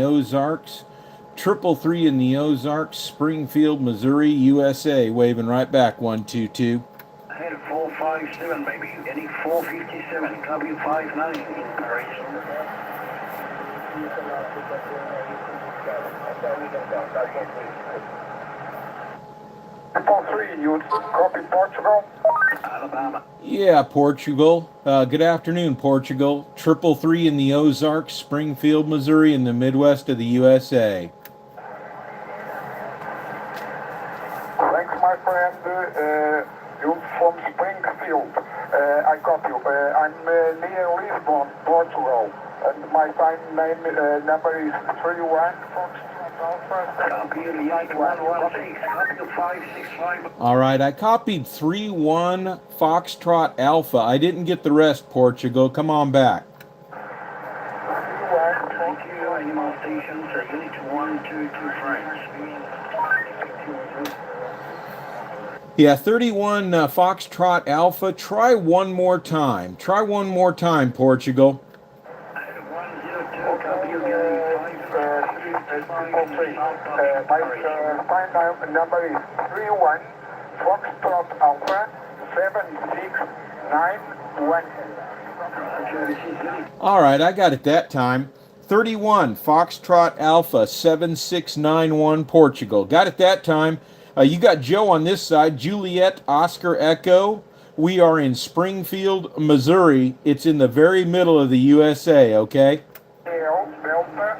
Ozarks, 333 in the Ozarks, Springfield, Missouri, USA. Waving right back, 122. Ahead 457, baby. Heading 457, W59 in Paris. Triple three, you copy Portugal? Alabama. Yeah, Portugal. Good afternoon, Portugal. 333 in the Ozarks, Springfield, Missouri, in the Midwest of the USA. Thanks, my friend. You from Springfield. I copy you. I'm near Lisbon, Portugal. And my time number is 31 Copy you, Unit 116. Copy you 565. All right, I copied 3-1 Foxtrot Alpha. I didn't get the rest, Portugal. Come on back. Thank you, animal stations, Unit 122 France. Yeah, 31 Foxtrot Alpha. Try one more time. Try one more time, Portugal. 102, copy you, Gary 565. My time number is 31 Foxtrot Alpha 7691. Roger, this is Unit. All right, I got it that time. 31 Foxtrot Alpha 7691 Portugal. Got it that time. You got Joe on this side. Juliet Oscar Echo. We are in Springfield, Missouri. It's in the very middle of the USA, okay? Delta Alpha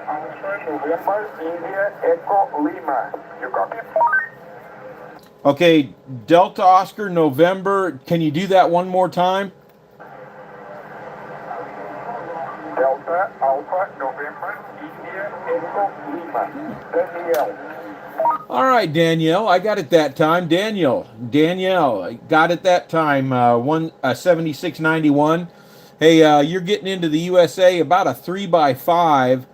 November India Echo Lima. You copy? Okay, Delta Oscar November. Can you do that one more time? Delta Alpha November India Echo Lima. Daniel. All right, Danielle, I got it that time. Danielle, I got it that time. 7691. Hey, you're getting into the USA about a 3x5.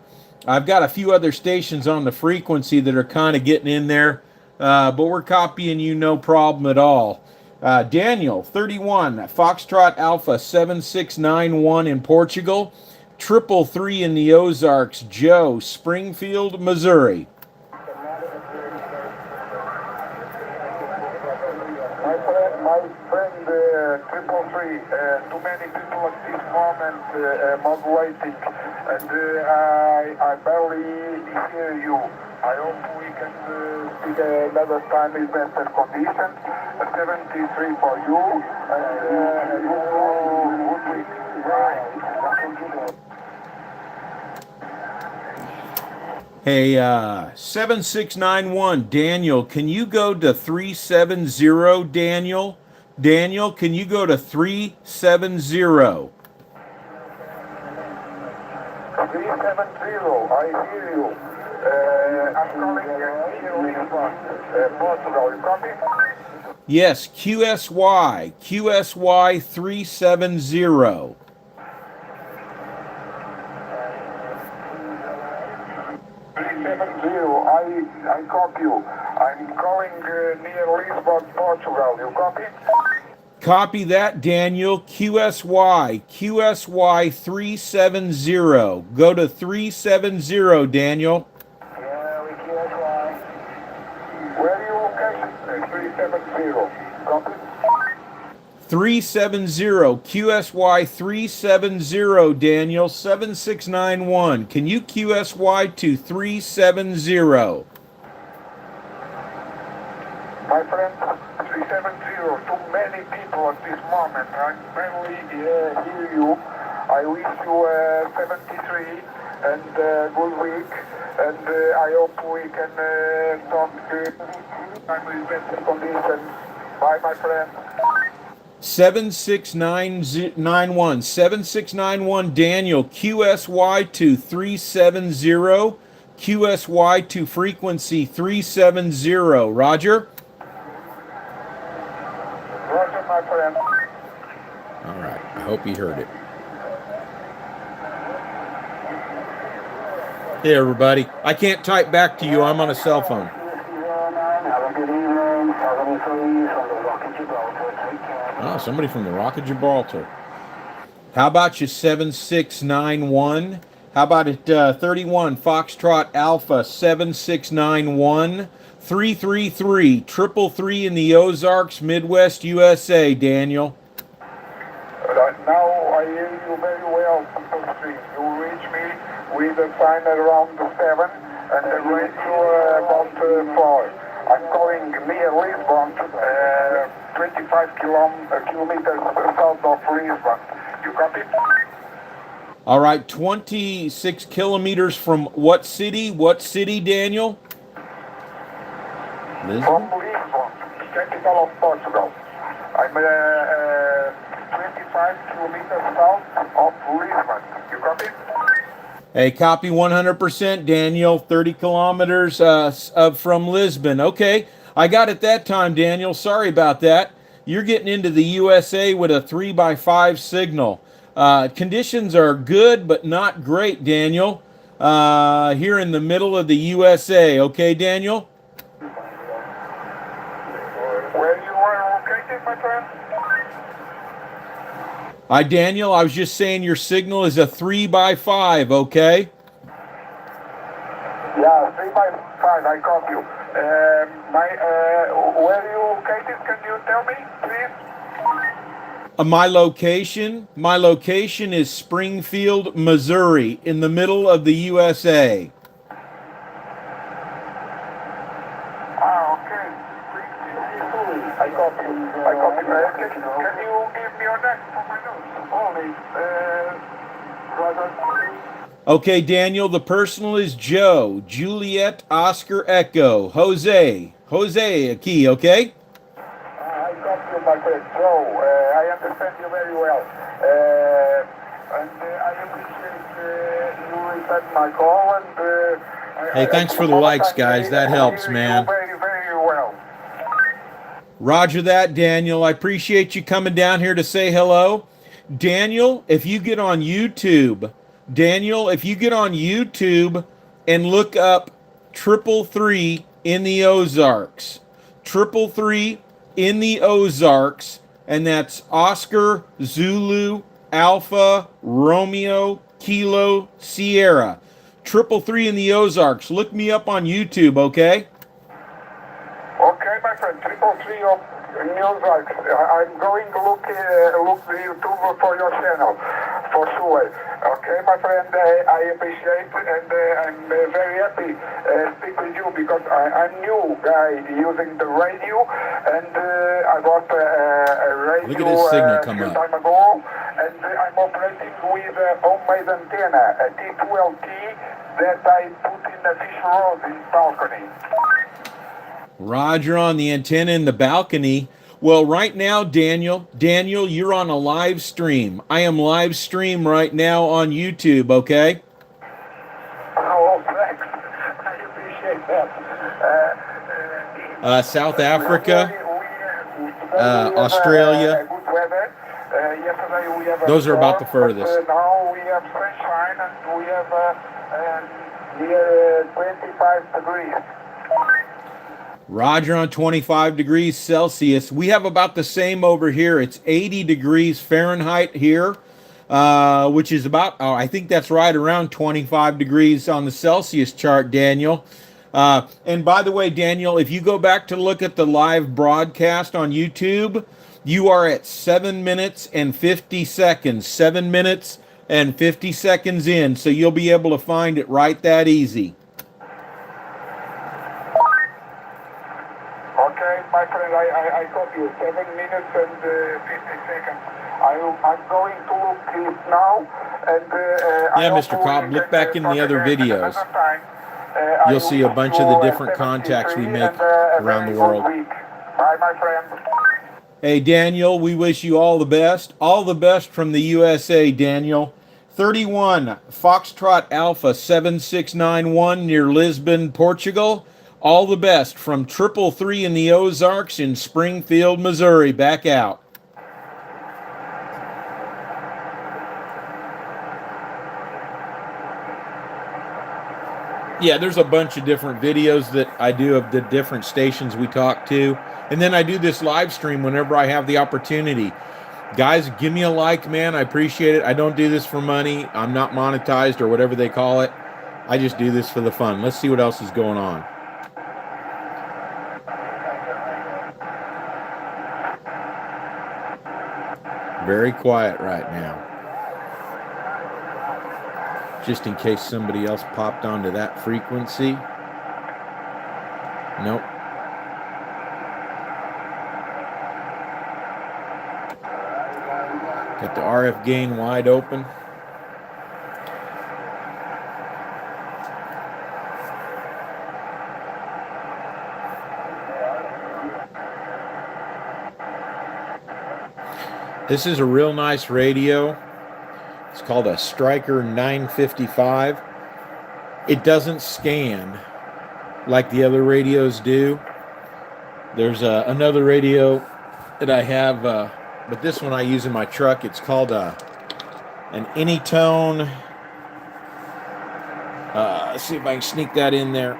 I've got a few other stations on the frequency that are kind of getting in there, but we're copying you no problem at all. Daniel, 31 Foxtrot Alpha 7691 in Portugal, 333 in the Ozarks. Joe, Springfield, Missouri. My friend, triple three. Too many people at this moment modulating, and I barely hear you. I hope we can speak another time in better conditions. 73 for you, and good week. Right. Hey, 7691, Daniel, can you go to 370, Daniel? Daniel, can you go to 370? 370, I hear you. I'm calling here Lisbon, Portugal. You copy? Yes, QSY 370. 370, I copy you. I'm calling near Lisbon, Portugal. You copy? Copy that, Daniel. QSY 370. Go to 370, Daniel. Yeah, we QSY. Where are you located? 370. Copy? 370, QSY 370, Daniel, 7691. Can you QSY to 370? My friend, 370. Too many people at this moment. I barely hear you. I wish you 73 and good week. And I hope we can talk time with better conditions. Bye, my friend. 7691, Daniel, QSY to 370, QSY to frequency 370. Roger? Roger, my friend. All right, I hope he heard it. Hey, everybody. I can't type back to you. I'm on a cell phone. Have a good evening. 73 from the Rock of Gibraltar. Take care. Oh, somebody from the Rock of Gibraltar. How about you, 7691? How about it, 31 Foxtrot Alpha 7691 333 333 in the Ozarks, Midwest USA, Daniel. Now I hear you very well, 3. You reach me with a sign around 7 and the radio about 4. I'm calling near Lisbon, 25 kilometers south of Lisbon. You copy? All right, 26 kilometers from what city? What city, Daniel? From Lisbon, capital of Portugal. I'm 25 kilometers south of Lisbon. You copy? Hey, copy 100%, Daniel. 30 kilometers from Lisbon. Okay, I got it that time, Daniel. Sorry about that. You're getting into the USA with a 3x5 signal. Conditions are good, but not great, Daniel. Here in the middle of the USA. Okay, Daniel? Where you are located, my friend? Hi, Daniel. I was just saying your signal is a 3x5, okay? Yeah, 3x5, I copy you. Where you located, can you tell me, please? My location is Springfield, Missouri, in the middle of the USA. Okay. I copy. Can you give me your name for my notes? Only, brother. Okay, Daniel, the personal is Joe, Juliet, Oscar, Echo, Jose a key, okay? I got you, my friend Joe. I understand you very well. And I appreciate you returned my call. And Hey, thanks for the likes, guys. That helps, man. Very, very well. Roger that, Daniel. I appreciate you coming down here to say hello. Daniel, if you get on YouTube, and look up 333 in the Ozarks, 333 in the Ozarks, and that's Oscar, Zulu, Alpha, Romeo, Kilo, Sierra. 333 in the Ozarks. Look me up on YouTube, okay? Okay, my friend, 333 of New Ozarks. I'm going to look the YouTube for your channel, for sure. Okay, my friend, I appreciate and I'm very happy speak with you because I'm new guy using the radio and I got a radio Look at his signal come few up. time ago and I'm operating with a homemade antenna, a T2LT that I put in a fish rod in balcony. Roger on the antenna in the balcony. Well, right now, Daniel, you're on a live stream. I am live stream right now on YouTube, okay? Oh, thanks. I appreciate that. South Africa, Today we Australia. good weather. Yesterday we have Those are about the storm, furthest. but, now we have sunshine and we have near 25 degrees. Roger on 25 degrees Celsius. We have about the same over here. It's 80 degrees Fahrenheit here, which is about, I think that's right around 25 degrees on the Celsius chart, Daniel. And by the way, Daniel, if you go back to look at the live broadcast on YouTube, you are at 7 minutes and 50 seconds. 7 minutes and 50 seconds in, so you'll be able to find it right that easy. Okay, my friend, I copy you. 7 minutes and 50 seconds. I'm going to look it now. And, Yeah, Mr. Cobb, look back in the other videos. You'll see a bunch of the different contacts we make around the world. Bye, my friend. Hey, Daniel, we wish you all the best. All the best from the USA, Daniel. 31 Foxtrot Alpha 7691 near Lisbon, Portugal. All the best from 333 in the Ozarks in Springfield, Missouri. Back out. Yeah, there's a bunch of different videos that I do of the different stations we talk to. And then I do this live stream whenever I have the opportunity. Guys, give me a like, man. I appreciate it. I don't do this for money. I'm not monetized or whatever they call it. I just do this for the fun. Let's see what else is going on. Very quiet right now. Just in case somebody else popped onto that frequency. Nope. Got the RF gain wide open. This is a real nice radio. It's called a Striker 955. It doesn't scan like the other radios do. There's another radio that I have, but this one I use in my truck. It's called an Anytone. Let's see if I can sneak that in there.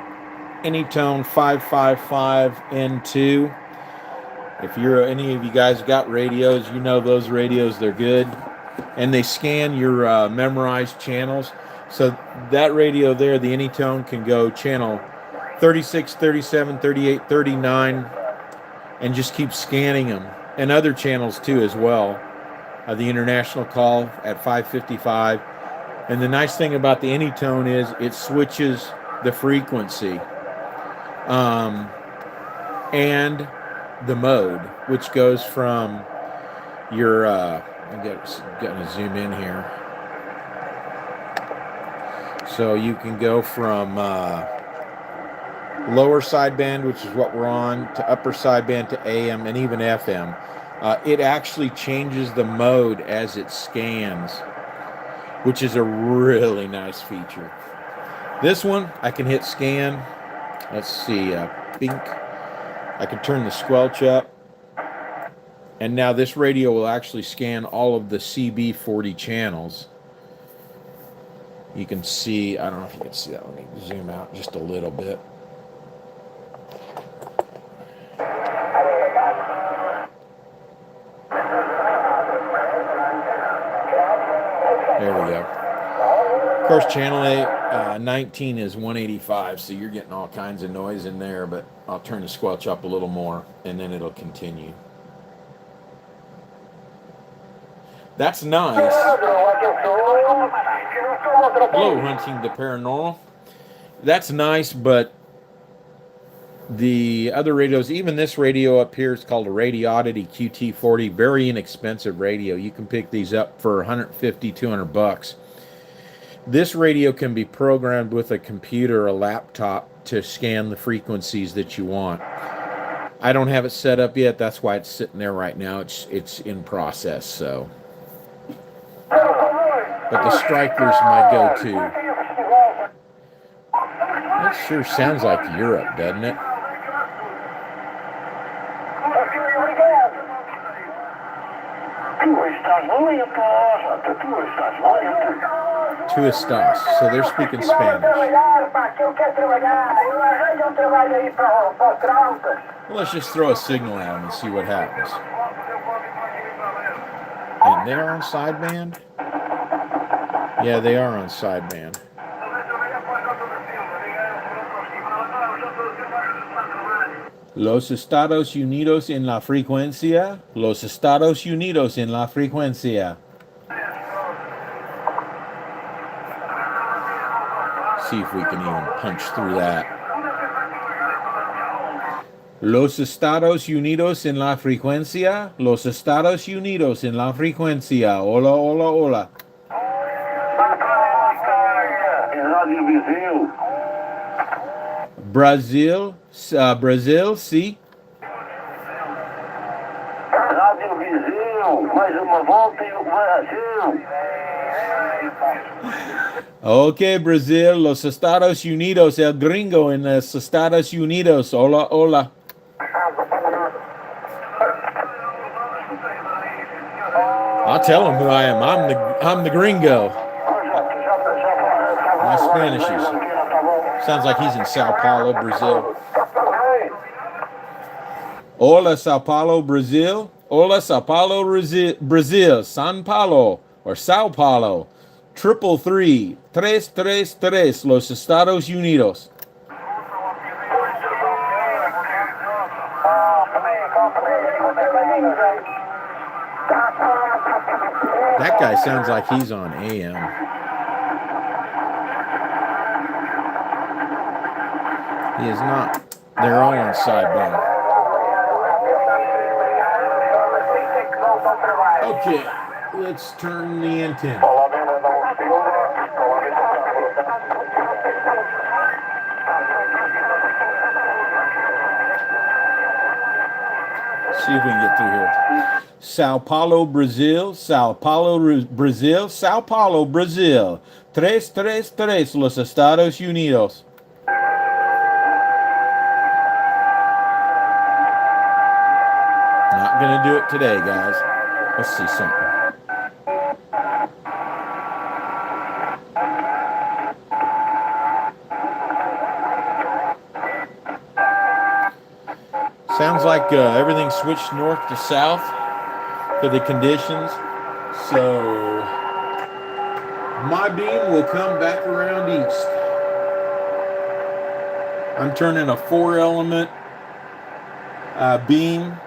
Anytone 555N2. If any of you guys got radios, you know those radios, they're good. And they scan your memorized channels. So that radio there, the Anytone, can go channel 36, 37, 38, 39, and just keep scanning them. And other channels too as well. The international call at 555. And the nice thing about the Anytone is it switches the frequency. And the mode, which goes from your I'm gonna zoom in here, so you can go from lower sideband, which is what we're on, to upper sideband, to AM, and even FM. It actually changes the mode as it scans, which is a really nice feature. This one I can hit scan. Let's see, bink. I can turn the squelch up, and now this radio will actually scan all of the CB40 channels. You can see, I don't know if you can see that. Let me zoom out just a little bit. There we go. Of course, channel 19 is 185, so you're getting all kinds of noise in there, but I'll turn the squelch up a little more, and then it'll continue. That's nice. Hello, Hunting the Paranormal. That's nice, but the other radios, even this radio up here is called a Radioddity QT40, very inexpensive radio. You can pick these up for 150, 200 bucks. This radio can be programmed with a computer or a laptop to scan the frequencies that you want. I don't have it set up yet. That's why it's sitting there right now. It's in process, so. But the Striker's my go-to. That sure sounds like Europe, doesn't it? Tu estás. So they're speaking Spanish. Well, let's just throw a signal at them and see what happens. And they're on sideband? Yeah, they are on sideband. Los Estados Unidos en la frecuencia. Los Estados Unidos en la frecuencia. See if we can even punch through that. Los Estados Unidos en la frecuencia. Los Estados Unidos en la frecuencia. Hola, hola, hola. Brazil, Brazil, sim. Rádio Vizinho, mais uma volta e o Brasil. Ok, Brasil, los Estados Unidos, el gringo en los Estados Unidos. Hola, hola. I'll tell them who I am. I'm the gringo. My Spanish is. Sounds like he's in Sao Paulo, Brazil. Hola, Sao Paulo, Brazil. Hola, Sao Paulo, Brazil, San Paulo, or Sao Paulo. 333 Los Estados Unidos. That guy sounds like he's on AM. He is not. They're all on sideband. Okay, let's turn the antenna. See if we can get through here. Sao Paulo, Brazil. Sao Paulo, Brazil. Sao Paulo, Brazil. 333 Los Estados Unidos. Not gonna do it today, guys. Let's see something. Sounds like everything switched north to south for the conditions. So my beam will come back around east. I'm turning a 4-element beam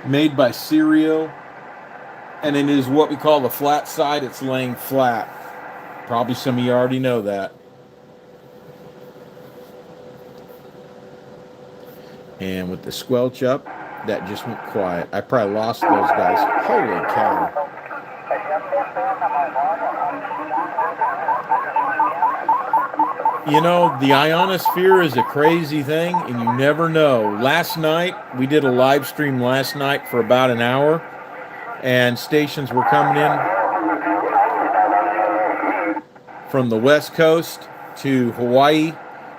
made by Cerio, and it is what we call the flat side. It's laying flat. Probably some of you already know that. And with the squelch up, that just went quiet. I probably lost those guys. Holy cow. You know, the ionosphere is a crazy thing, and you never know. Last night, we did a live stream last night for about an hour, and stations were coming in from the West Coast to Hawaii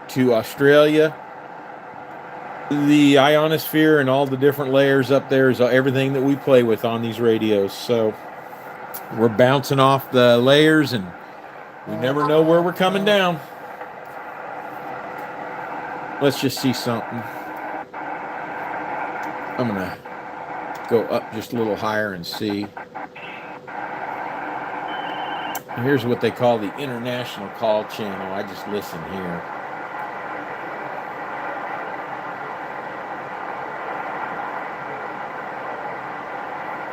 to Australia. The ionosphere and all the different layers up there is everything that we play with on these radios. So we're bouncing off the layers, and we never know where we're coming down. Let's just see something. I'm going to go up just a little higher and see. Here's what they call the international call channel. I just listen here.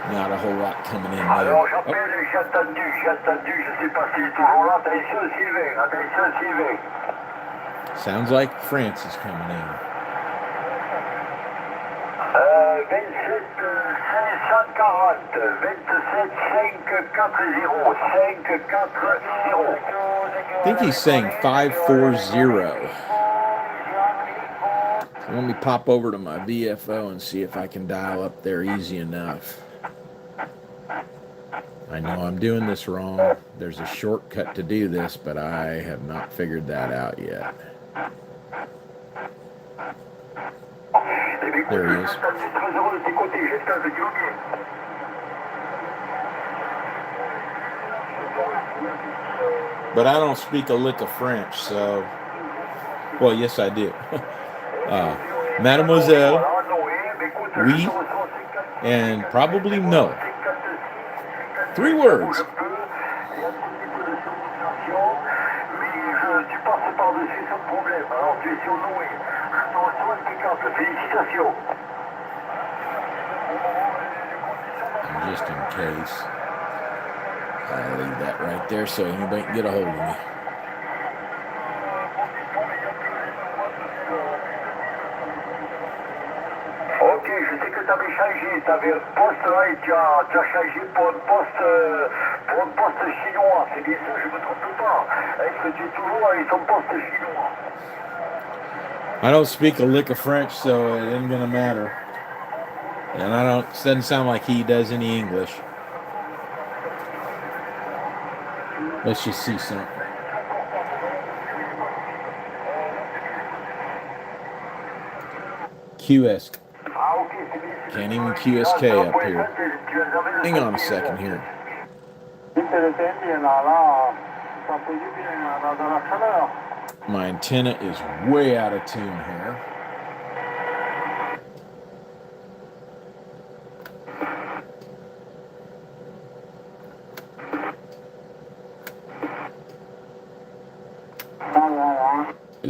Not a whole lot coming in there. Alors j'appelle, j'ai attendu, je sais pas s'il est toujours là. Attention Sylvain. Sounds like France is coming in. 27 540, 27 540. I think he's saying 540. Let me pop over to my VFO and see if I can dial up there easy enough. I know I'm doing this wrong. There's a shortcut to do this, but I have not figured that out yet. There he is. But I don't speak a lick of French, so... Well, yes, I do. Mademoiselle, oui, and probably no. 3 words. And just in case, I'll leave that right there so anybody can get a hold of me. Ok, je sais que tu avais changé, tu avais un poste là et tu as changé pour un poste chinois. C'est bien ça, je ne me trompe pas. Est-ce que tu es toujours avec ton poste chinois? I don't speak a lick of French, so it ain't gonna matter. And it doesn't sound like he does any English. Let's just see something. QS. Can't even QSK up here. Hang on a second here. My antenna is way out of tune here.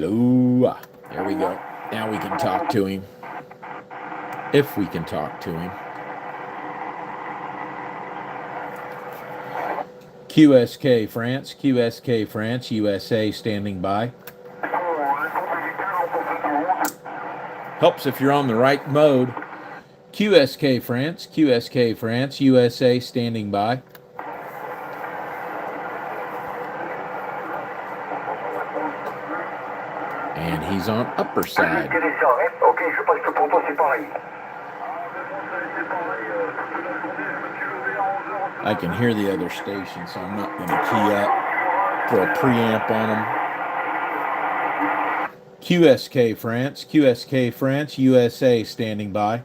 Hello. There we go. Now we can talk to him. If we can talk to him. QSK France, QSK France, USA standing by. Helps if you're on the right mode. QSK France, QSK France, USA standing by. And he's on upper side. Ok, je pense que pour toi c'est pareil. I can hear the other station, so I'm not going to key up. Throw a preamp on them. QSK France, QSK France, USA standing by.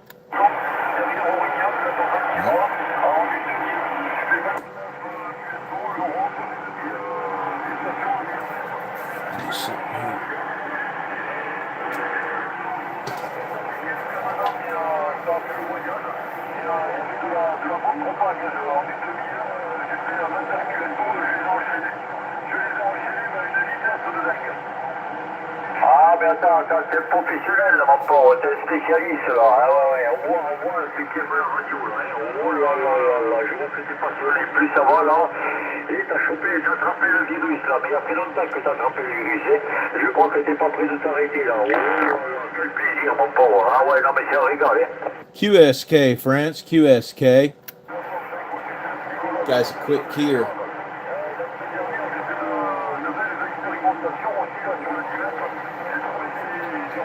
Ah, mais attends, t'es professionnel, là, mon pauvre, t'es un spécialiste, là. Ah, ouais, on voit ce qui est la radio, là. Oh là là là là, je vois que t'es passionné. Plus ça va, là. Et t'as attrapé le virus, là. Mais il y a fait longtemps que t'as attrapé le virus, hein. Je crois que t'es pas prêt de t'arrêter, là. Oh là là, quel plaisir, mon pauvre. Ah, ouais, non, mais c'est un régal, hein. QSK France, QSK. Guys, a quick keyer.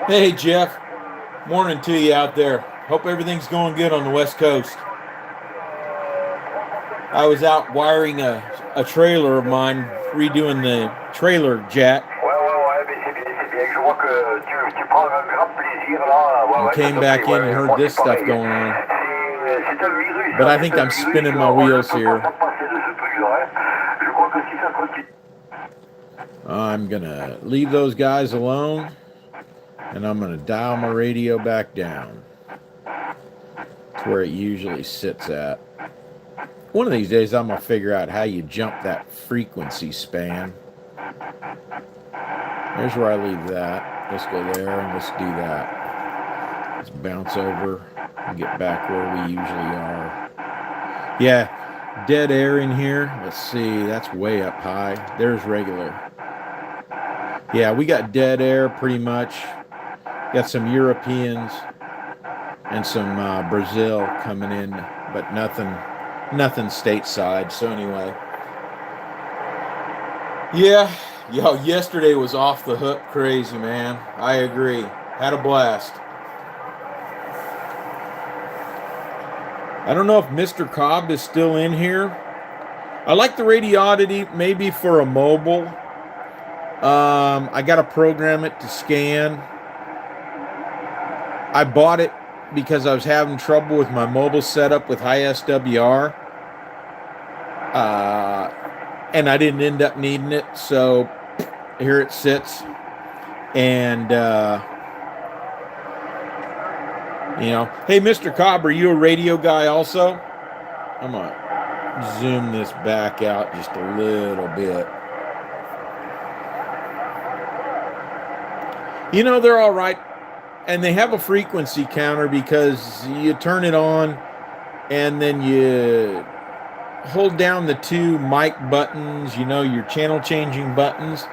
Hey, Jeff. Morning to you out there. Hope everything's going good on the West Coast. I was out wiring a trailer of mine, redoing the trailer jack. Ouais, mais c'est bien. Je vois que tu prends un grand plaisir, là. And came back in and heard this stuff going on. But I think I'm spinning my wheels here. I'm going to leave those guys alone, and I'm going to dial my radio back down to where it usually sits at. One of these days, I'm going to figure out how you jump that frequency span. There's where I leave that. Let's go there, and let's do that. Let's bounce over and get back where we usually are. Yeah, dead air in here. Let's see, that's way up high. There's regular. Yeah, we got dead air pretty much. Got some Europeans and some Brazil coming in, but nothing stateside. So anyway, yeah, yesterday was off the hook crazy, man. I agree. Had a blast. I don't know if Mr. Cobb is still in here. I like the Radiodity maybe for a mobile. I got to program it to scan. I bought it because I was having trouble with my mobile setup with high SWR. And I didn't end up needing it. So here it sits. And, hey, Mr. Cobb, are you a radio guy also? I'm going to zoom this back out just a little bit. They're all right. And they have a frequency counter because you turn it on and then you hold down the two mic buttons, your channel changing buttons,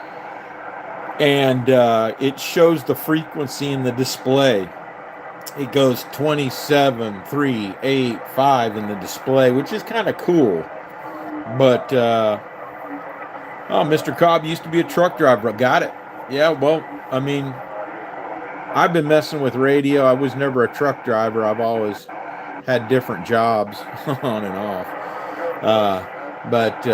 and it shows the frequency in the display. It goes 27, 3, 8, 5 in the display, which is kind of cool. But, Mr. Cobb used to be a truck driver. Got it. Yeah, well, I've been messing with radio. I was never a truck driver. I've always had different jobs on and off. But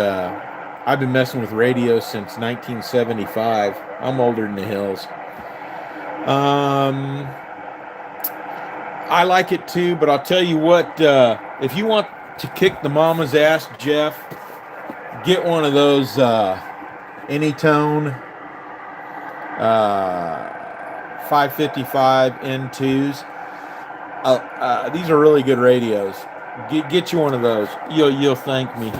I've been messing with radio since 1975. I'm older than the hills. I like it too, but I'll tell you what, if you want to kick the mama's ass, Jeff, get one of those Anytone 555 N2s. These are really good radios. Get you one of those. You'll thank me.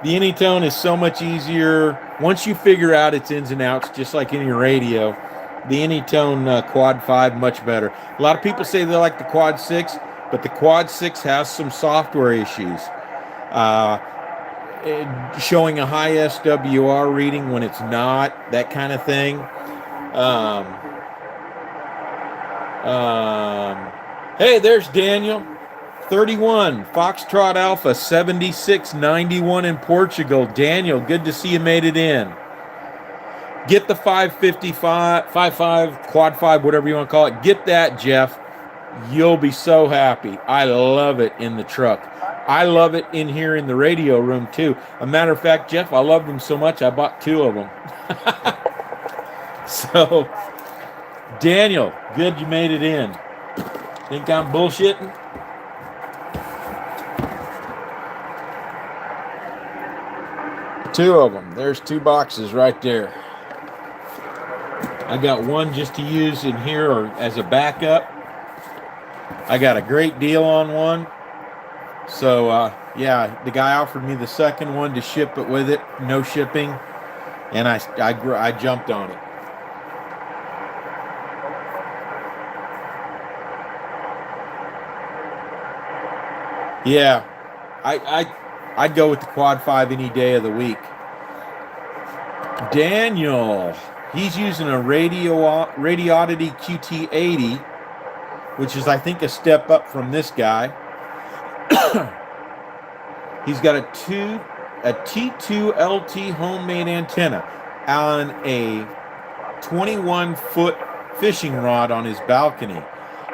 The Anytone is so much easier once you figure out its ins and outs, just like any radio. The Anytone Quad 5 much better. A lot of people say they like the Quad 6, but the Quad 6 has some software issues. Uh, Showing a high SWR reading when it's not, that kind of thing. Um, hey, there's Daniel. 31, Foxtrot Alpha, 7691 in Portugal. Daniel, good to see you made it in. Get the 555, 55, quad 5, whatever you want to call it. Get that, Jeff. You'll be so happy. I love it in the truck. I love it in here in the radio room, too. A matter of fact, Jeff, I love them so much, I bought 2 of them. So, Daniel, good you made it in. Think I'm bullshitting? Two of them. There's 2 boxes right there. I got one just to use in here or as a backup. I got a great deal on one. So, yeah, the guy offered me the second one to ship it with it. No shipping. And I jumped on it. Yeah, I'd go with the Quad 5 any day of the week. Daniel, he's using a Radioddity QT80, which is, I think, a step up from this guy. He's got a T2 LT homemade antenna on a 21-foot fishing rod on his balcony.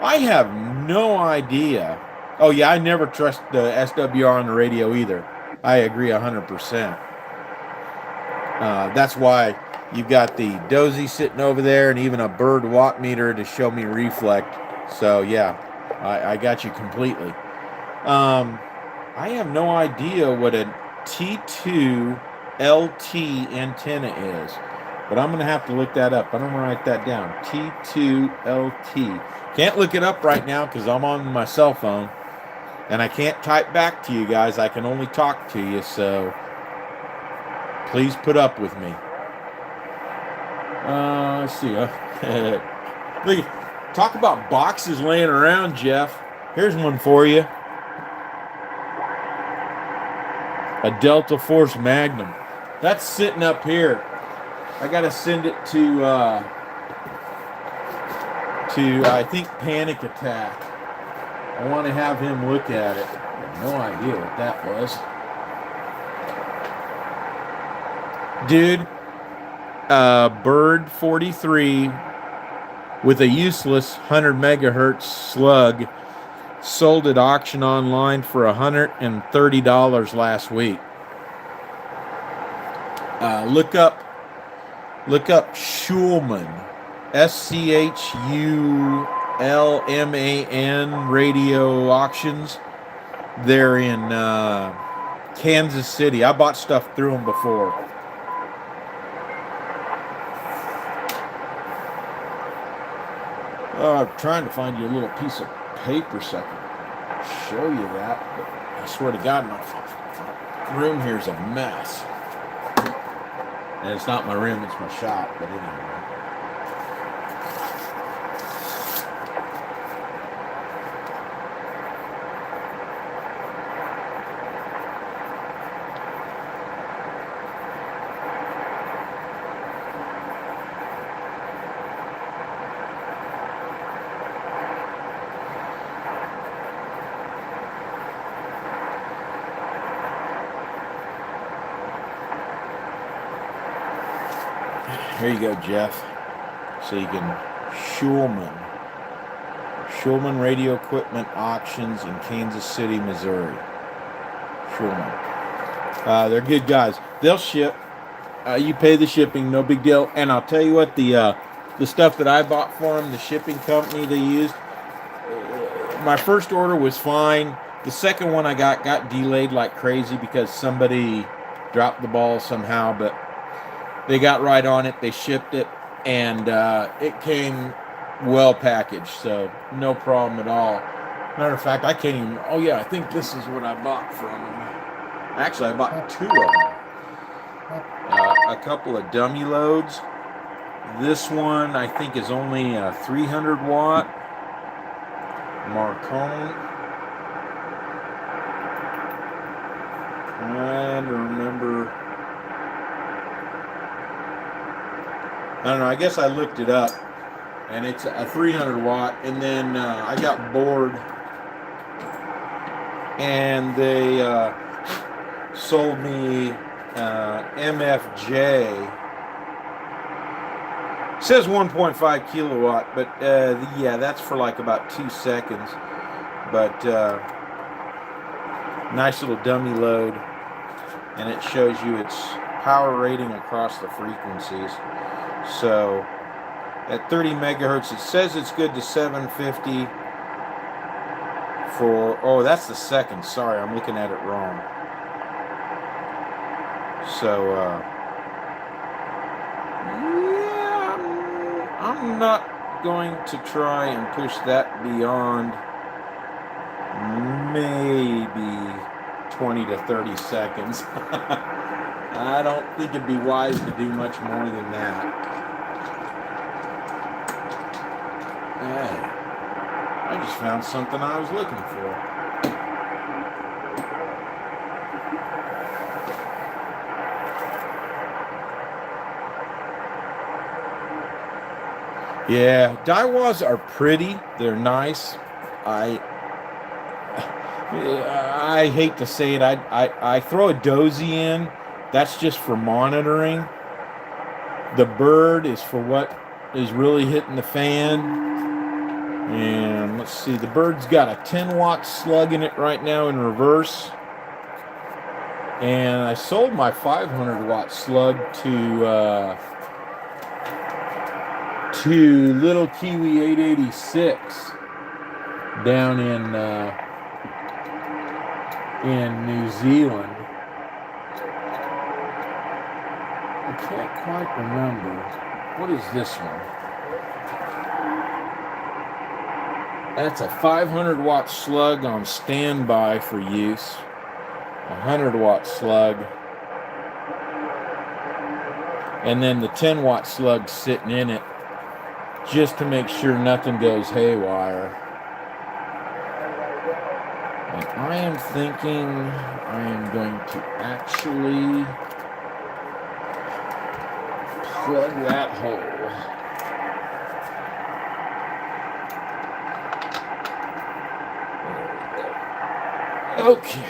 I have no idea. Oh, yeah, I never trust the SWR on the radio either. I agree 100%. That's why you've got the dozy sitting over there and even a bird watt meter to show me reflect. So, yeah, I got you completely. I have no idea what a T2 LT antenna is, but I'm going to have to look that up. I'm going to write that down. T2 LT. Can't look it up right now because I'm on my cell phone. And I can't type back to you guys. I can only talk to you, so please put up with me. Let's see. Look, talk about boxes laying around, Jeff. Here's one for you. A Delta Force Magnum. That's sitting up here. I got to send it to I think Panic Attack. I want to have him look at it. I have no idea what that was. Dude, Bird 43 with a useless 100 megahertz slug sold at auction online for $130 last week. Look up Schulman, SCHULMAN radio auctions. They're in Kansas City. I bought stuff through them before. I'm trying to find you a little piece of paper so I can show you that, but I swear to God, my room here is a mess. And it's not my room, it's my shop, but anyway. Here you go, Jeff. So you can Schulman Radio Equipment Auctions in Kansas City, Missouri. Schulman. They're good guys. They'll ship. You pay the shipping, no big deal. And I'll tell you what, the stuff that I bought for them, the shipping company they used, my first order was fine. The second one I got delayed like crazy because somebody dropped the ball somehow, but they got right on it, they shipped it, and it came well packaged, so no problem at all. Matter of fact, I can't even, oh yeah, I think this is what I bought from them. Actually, I bought 2 of them. A couple of dummy loads. This one I think is only a 300 watt Marcone. I don't remember. I don't know. I guess I looked it up, and it's a 300 watt. And then I got bored, and they sold me MFJ. It says 1.5 kilowatt, but yeah, that's for like about 2 seconds. But nice little dummy load, and it shows you its power rating across the frequencies. So at 30 megahertz, it says it's good to 750 for, oh, that's the second. Sorry, I'm looking at it wrong. So, yeah, I'm not going to try and push that beyond maybe 20 to 30 seconds. I don't think it'd be wise to do much more than that. Hey, I just found something I was looking for. Yeah, Daiwas are pretty. They're nice. I hate to say it. I throw a dozy in. That's just for monitoring. The bird is for what is really hitting the fan. And let's see, the bird's got a 10 watt slug in it right now in reverse. And I sold my 500 watt slug to Little Kiwi 886 down in New Zealand. I can't quite remember. What is this one? That's a 500 watt slug on standby for use. 100 watt slug. And then the 10 watt slug sitting in it just to make sure nothing goes haywire. And I am thinking I am going to actually plug that hole. Okay.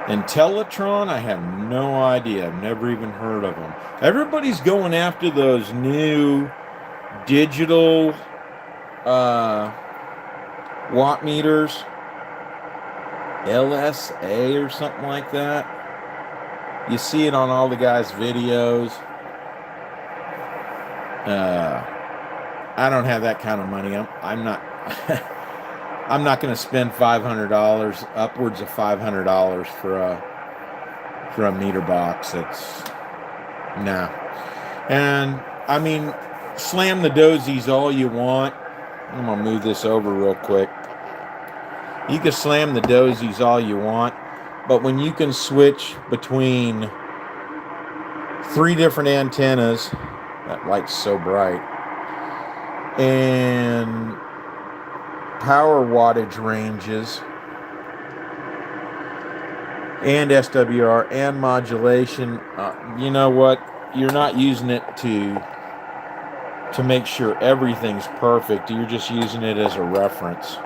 Intellatron, I have no idea. I've never even heard of them. Everybody's going after those new digital watt meters, LSA or something like that. You see it on all the guys' videos. I don't have that kind of money. I'm not I'm not going to spend $500, upwards of $500 for a meter box. It's nah. And I mean, slam the dozies all you want. I'm gonna move this over real quick. You can slam the dozies all you want, but when you can switch between 3 different antennas, that light's so bright, and power wattage ranges, and SWR and modulation, you know what? You're not using it to make sure everything's perfect. You're just using it as a reference.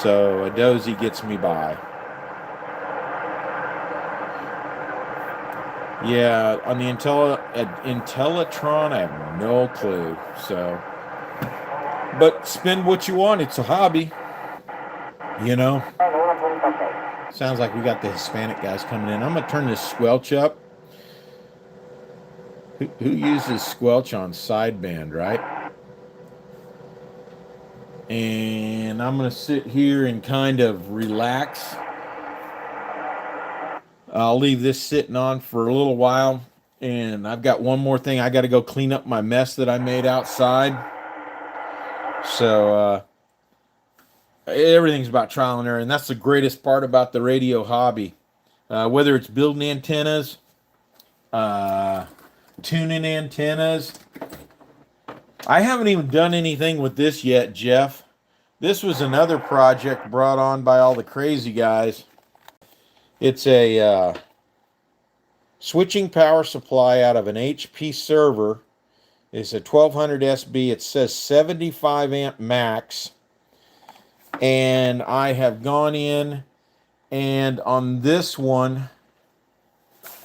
So a dozy gets me by. Yeah, on the Intellatron, I have no clue. So, but spend what you want. It's a hobby, you know. Sounds like we got the Hispanic guys coming in. I'm gonna turn this squelch up. Who uses squelch on sideband, right? And I'm gonna sit here and kind of relax. I'll leave this sitting on for a little while, and I've got one more thing. I got to go clean up my mess that I made outside. So everything's about trial and error, and that's the greatest part about the radio hobby. Whether it's building antennas, uh, tuning antennas. I haven't even done anything with this yet, Jeff. This was another project brought on by all the crazy guys. It's a switching power supply out of an HP server. It's a 1200 SB. It says 75 amp max. And I have gone in, and on this one,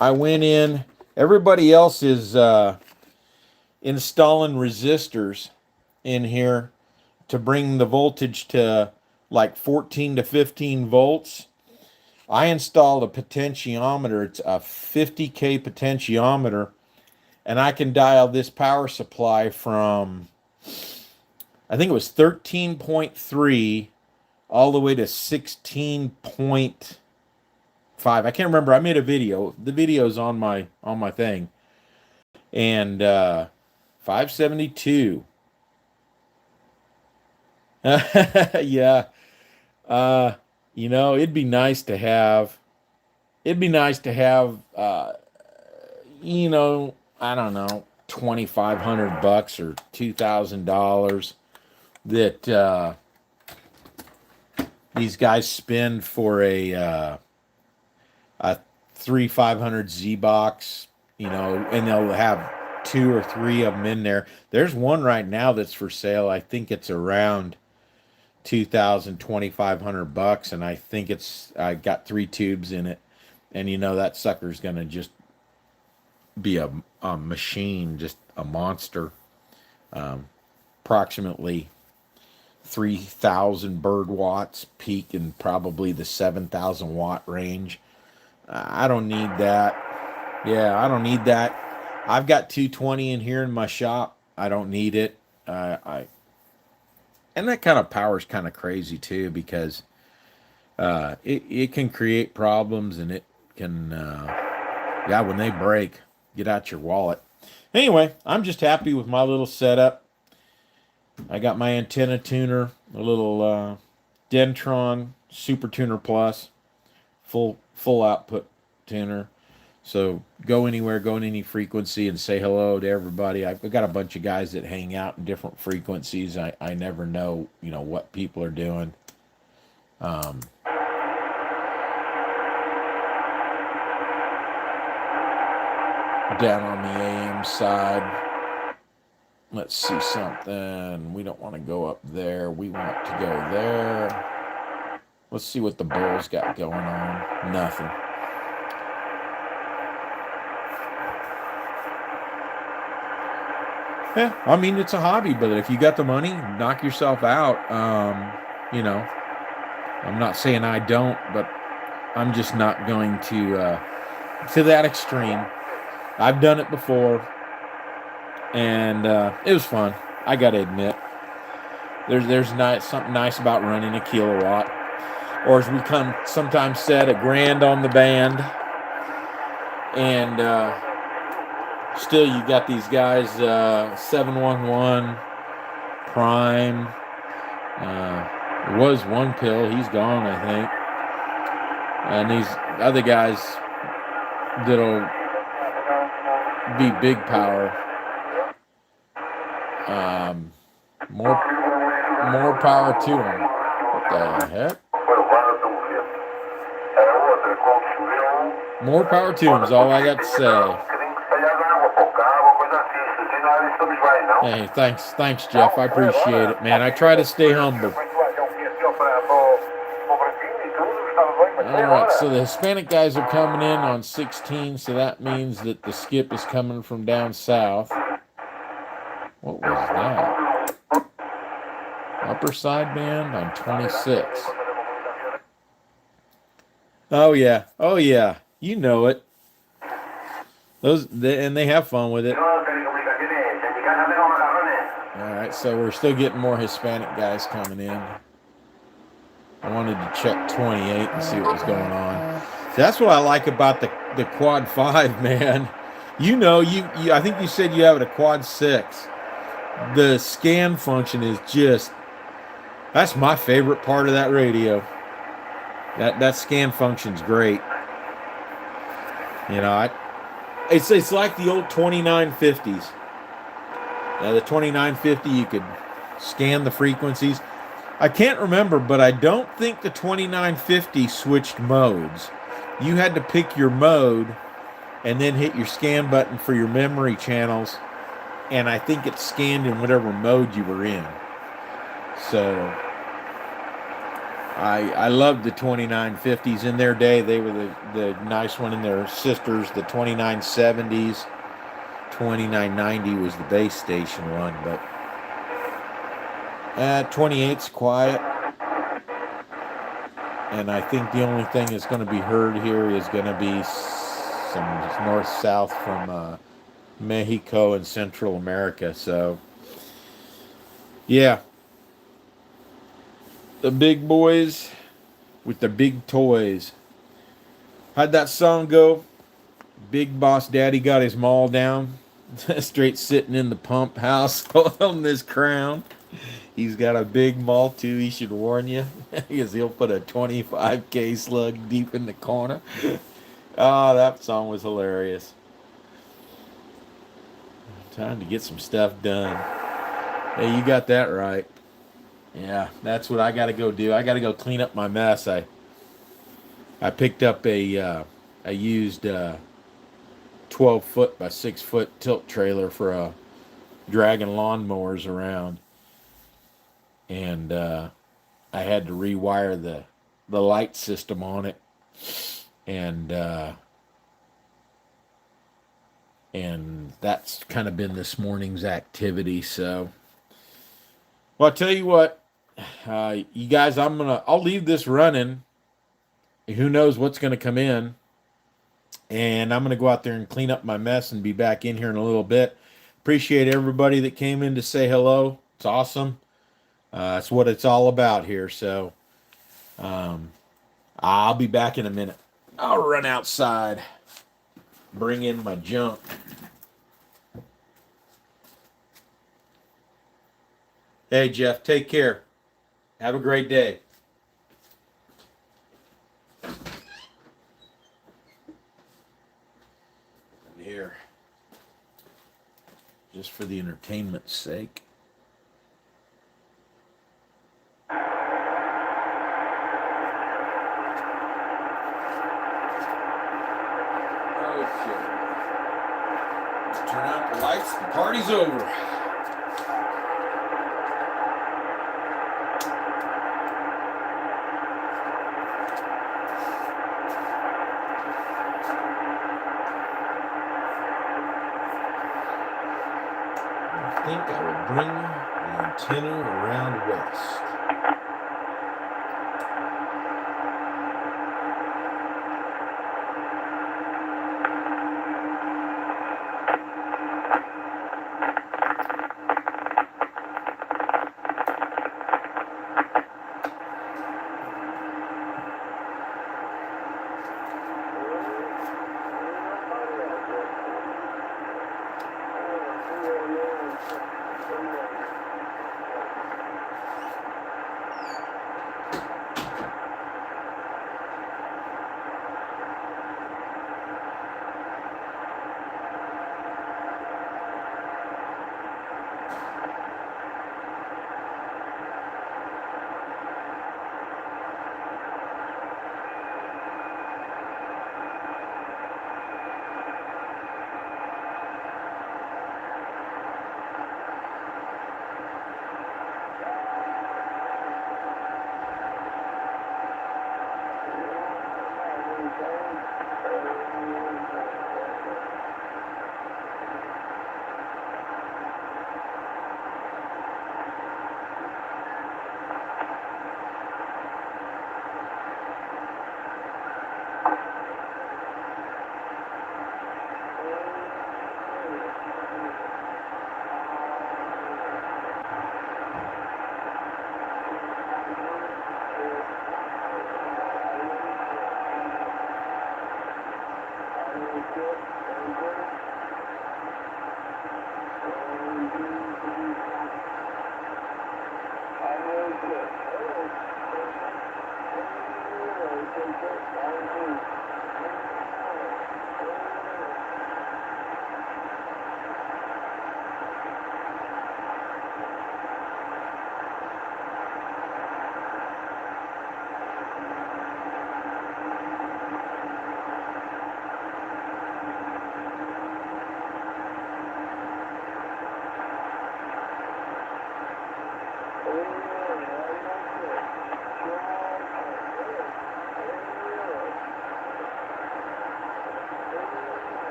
I went in. Everybody else is installing resistors in here to bring the voltage to like 14 to 15 volts. I installed a potentiometer. It's a 50K potentiometer, and I can dial this power supply from, I think it was 13.3 all the way to 16.5. I can't remember. I made a video. The video's on my thing. And 572. Yeah. It'd be nice to have, I don't know, $2,500 or $2,000 that these guys spend for a 3500 Z box, and they'll have 2 or 3 of them in there. There's one right now that's for sale. I think it's around $2,500, and I think I got 3 tubes in it, and that sucker's gonna just be a machine, just a monster. Approximately 3,000 bird watts peak, and probably the 7,000 watt range. I don't need that. Yeah, I don't need that. I've got 220 in here in my shop. I don't need it. And that kind of power is kind of crazy too, because it can create problems, and it can, when they break, get out your wallet. Anyway, I'm just happy with my little setup. I got my antenna tuner, a little Dentron Super Tuner Plus, full output tuner. So go anywhere, go in any frequency, and say hello to everybody. I've got a bunch of guys that hang out in different frequencies. I never know, what people are doing. Down on the AM side, let's see something. We don't want to go up there. We want to go there. Let's see what the Bulls got going on. Nothing. Yeah, I mean, it's a hobby, but if you got the money, knock yourself out. I'm not saying I don't, but I'm just not going to that extreme. I've done it before, and it was fun. I got to admit, there's something nice about running a kilowatt, or as we sometimes said, a grand on the band, and still you got these guys, 711 Prime. It was One Pill. He's gone, I think. And these other guys that'll be big power. More power to them. What the heck? More power to them is all I got to say. Hey, thanks, Jeff. I appreciate it, man. I try to stay humble. All right, so the Hispanic guys are coming in on 16, so that means that the skip is coming from down south. What was that? Upper sideband on 26. Oh yeah, you know it. And they have fun with it. All right, so we're still getting more Hispanic guys coming in. I wanted to check 28 and see what was going on. So that's what I like about the Quad 5, man. I think you said you have it a Quad 6. The scan function is just That's my favorite part of that radio. That scan function's great. You know, it's like the old 2950s. The 2950, you could scan the frequencies. I can't remember, but I don't think the 2950 switched modes. You had to pick your mode and then hit your scan button for your memory channels, and I think it scanned in whatever mode you were in. So I loved the 2950s in their day. They were the nice one, in their sisters, the 2970s. 2990 was the base station one, but 28's quiet. And I think the only thing that's going to be heard here is going to be some north-south from Mexico and Central America. So, yeah, the big boys with the big toys. How'd that song go? Big Boss Daddy got his maul down. Straight sitting in the pump house holding his crown. He's got a big maul too. He should warn you, because he'll put a 25K slug deep in the corner. Oh, that song was hilarious. Time to get some stuff done. Hey, you got that right. Yeah, that's what I got to go do. I got to go clean up my mess. I picked up a used 12-foot by 6-foot tilt trailer for dragging lawnmowers around, and I had to rewire the light system on it, and that's kind of been this morning's activity. So, well, I'll tell you what, you guys, I'll leave this running. Who knows what's gonna come in, and I'm gonna go out there and clean up my mess and be back in here in a little bit. Appreciate everybody that came in to say hello. It's awesome. That's what it's all about here. So, I'll be back in a minute. I'll run outside, bring in my junk. Hey, Jeff, take care. Have a great day. Here, just for the entertainment's sake. Okay. Let's turn out the lights. The party's over. I think I will bring the antenna around west.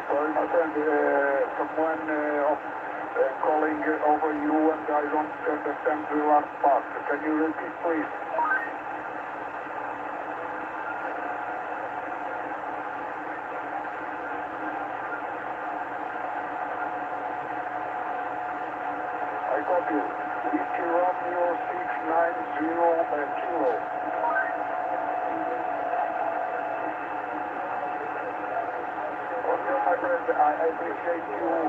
Sorry, my friend, someone calling over you and I don't understand the last part. Can you repeat, please? I copy. Whiskey Romeo 690 Kilo. Okay, my friend, I appreciate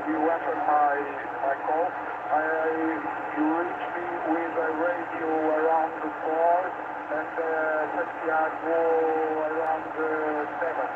you answered my call. You reached me with a radio around the 4 Santiago around 7.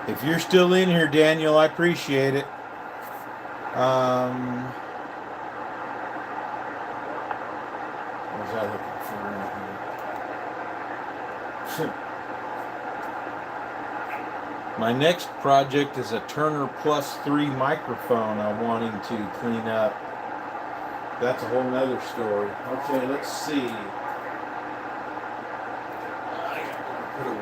If you're still in here, Daniel, I appreciate it. What was I looking for? My next project is a Turner Plus 3 microphone I'm wanting to clean up. That's a whole nother story. Okay, let's see. I gotta put it away.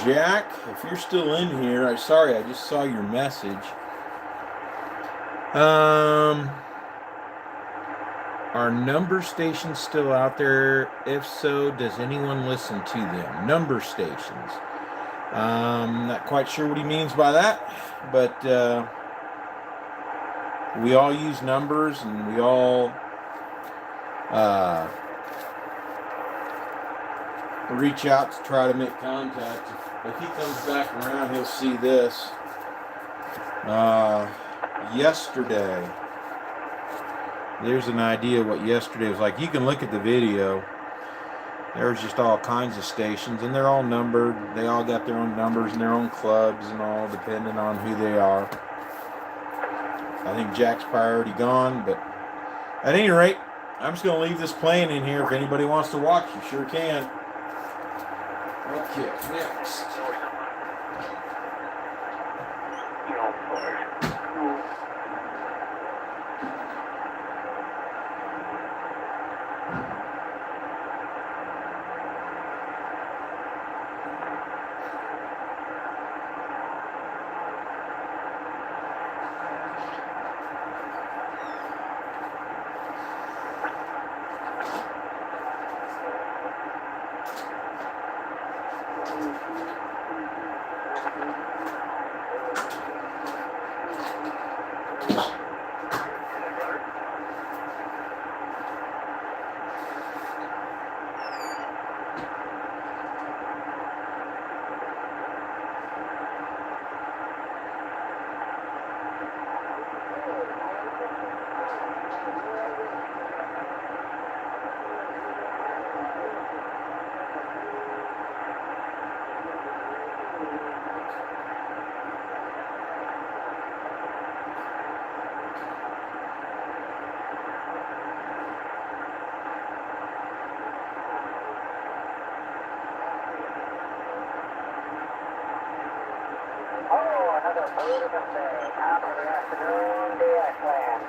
Jack, if you're still in here, I'm sorry, I just saw your message. Are number stations still out there? If so, does anyone listen to them? Number stations. Not quite sure what he means by that, but we all use numbers and we all reach out to try to make contact. If he comes back around, he'll see this. Yesterday, there's an idea what yesterday was like. You can look at the video. There's just all kinds of stations, and they're all numbered. They all got their own numbers and their own clubs and all, depending on who they are. I think Jack's probably already gone, but at any rate, I'm just going to leave this playing in here. If anybody wants to watch, you sure can. Okay, next. Another beautiful day. Top of the afternoon, DX-Land.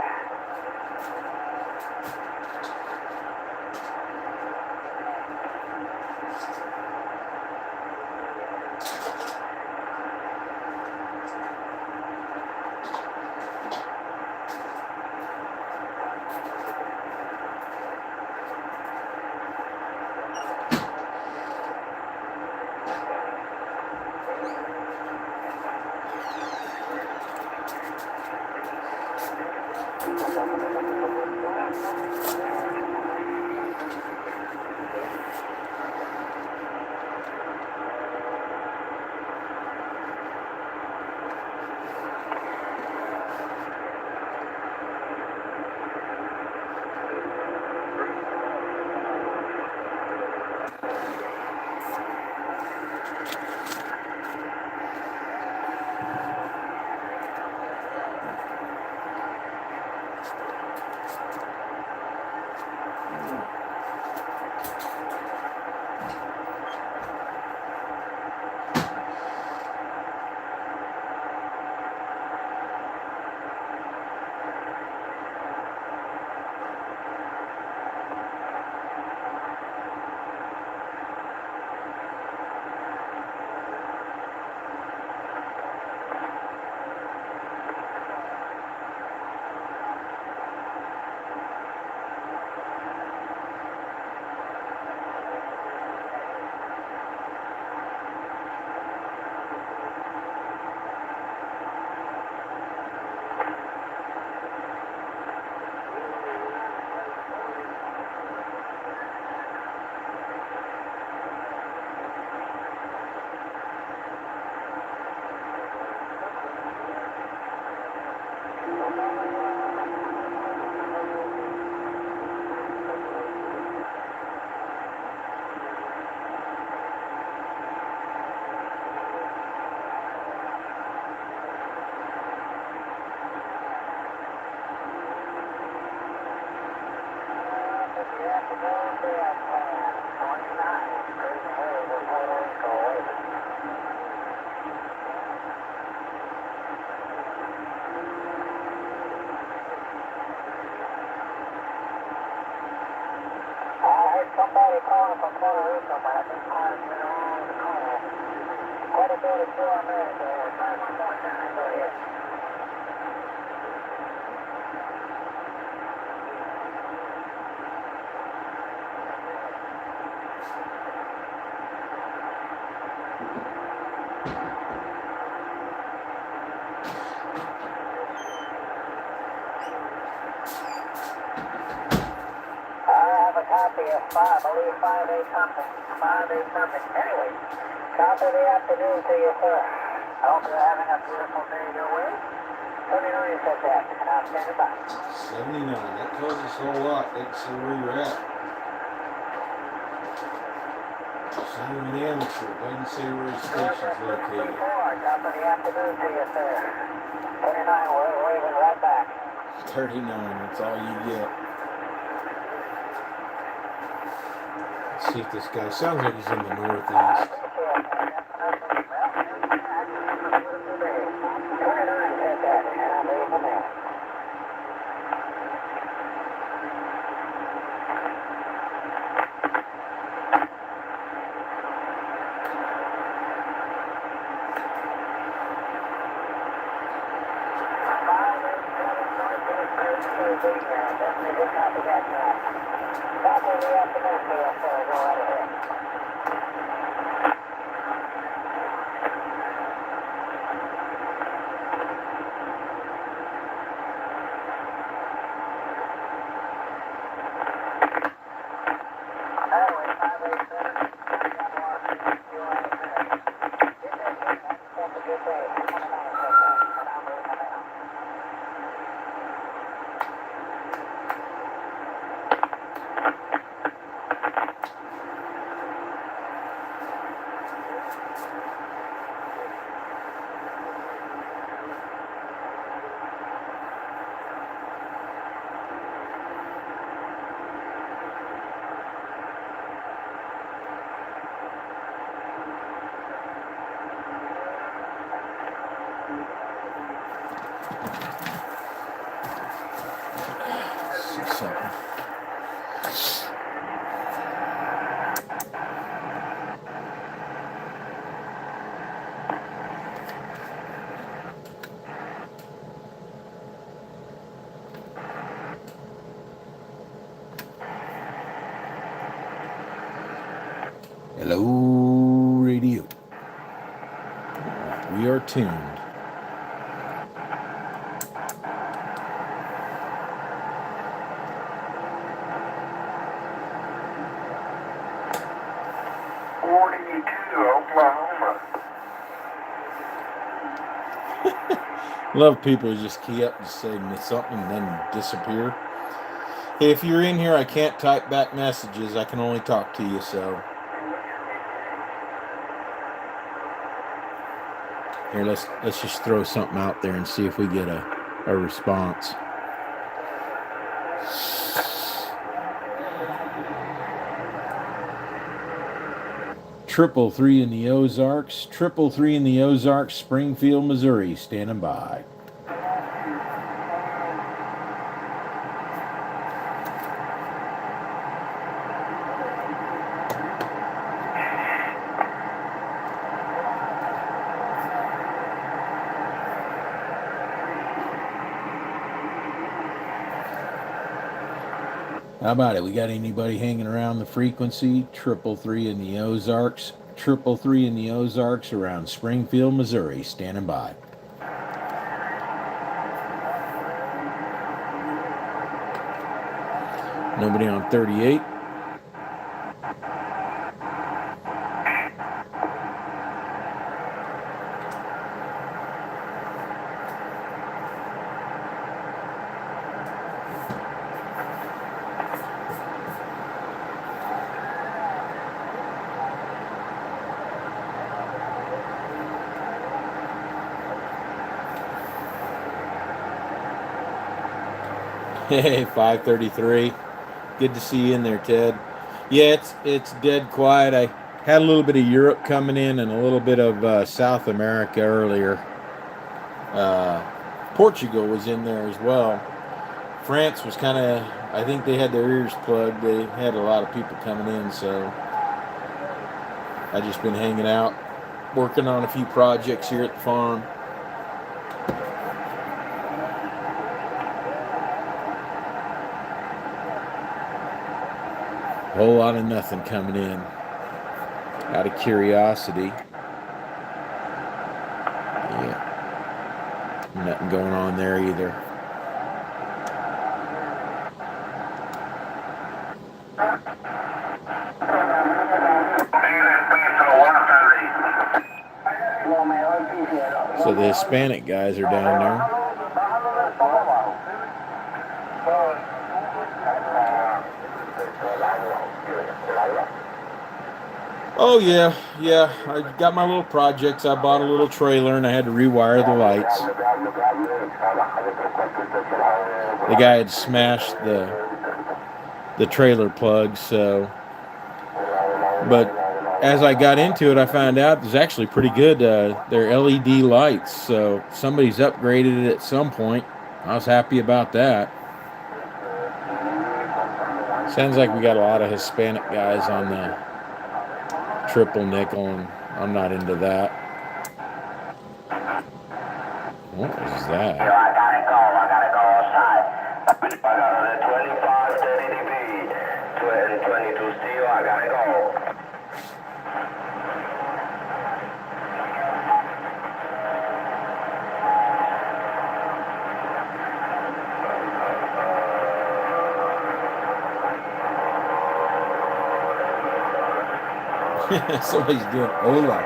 Somebody calling from Puerto Rico, but I think cars been on the call. Quite a bit of 4 minutes, so we'll try one more time. Go ahead. Copy of 5, I believe 5-8 something. 5-8 something. Anyway, top of the afternoon to you, sir. I hope you're having a beautiful day your way. 79 said that, and I'm standing by. 79. That tells us a whole lot. Let's see where you're at. an amateur. Doesn't say where his station's located. Top of the afternoon to you, sir. 29, we're waving right back. 39, that's all you get. Let's see if this guy sounds like he's in the northeast. Something. Hello, radio. We are tuned. Oklahoma. Love people who just key up and say something and then disappear. Hey, if you're in here, I can't type back messages. I can only talk to you, so. Here, let's just throw something out there and see if we get a response. Triple three in the Ozarks. Triple three in the Ozarks, Springfield, Missouri, standing by. How about it? We got anybody hanging around the frequency? Triple three in the Ozarks. Triple three in the Ozarks around Springfield, Missouri, standing by. Nobody on 38. Hey, 533. Good to see you in there, Ted. Yeah, it's dead quiet. I had a little bit of Europe coming in and a little bit of South America earlier. Portugal was in there as well. France was kind of, I think they had their ears plugged. They had a lot of people coming in, so I just been hanging out, working on a few projects here at the farm. A whole lot of nothing coming in out of curiosity. Yeah, nothing going on there either. So the Hispanic guys are down there. Oh yeah, yeah. I got my little projects. I bought a little trailer and I had to rewire the lights. The guy had smashed the trailer plug, so but as I got into it, I found out it's actually pretty good. They're LED lights, so somebody's upgraded it at some point. I was happy about that. Sounds like we got a lot of Hispanic guys on the triple nickel, and I'm not into that. What was that? I gotta go. I gotta go outside. I got a 25, 30 dB, 22 steel. I gotta go. Somebody's doing Ola.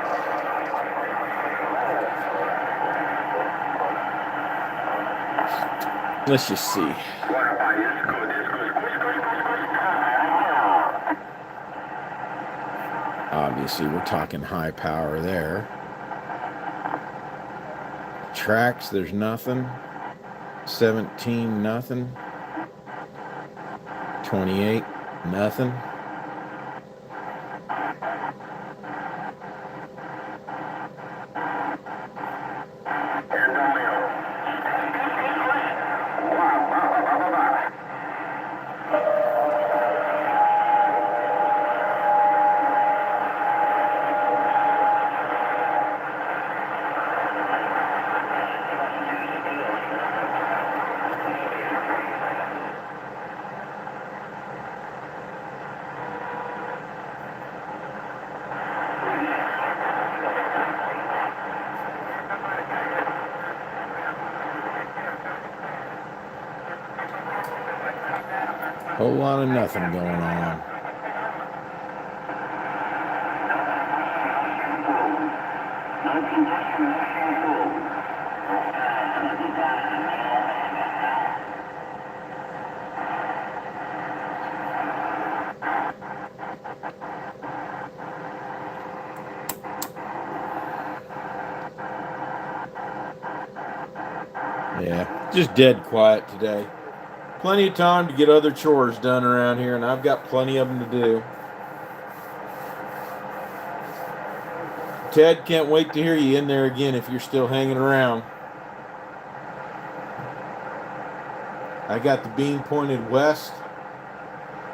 Let's just see. Obviously, we're talking high power there. Tracks, there's nothing. 17, nothing. 28, nothing. Whole lot of nothing going on. Yeah, just dead quiet today. Plenty of time to get other chores done around here, and I've got plenty of them to do. Ted, can't wait to hear you in there again if you're still hanging around. I got the beam pointed west.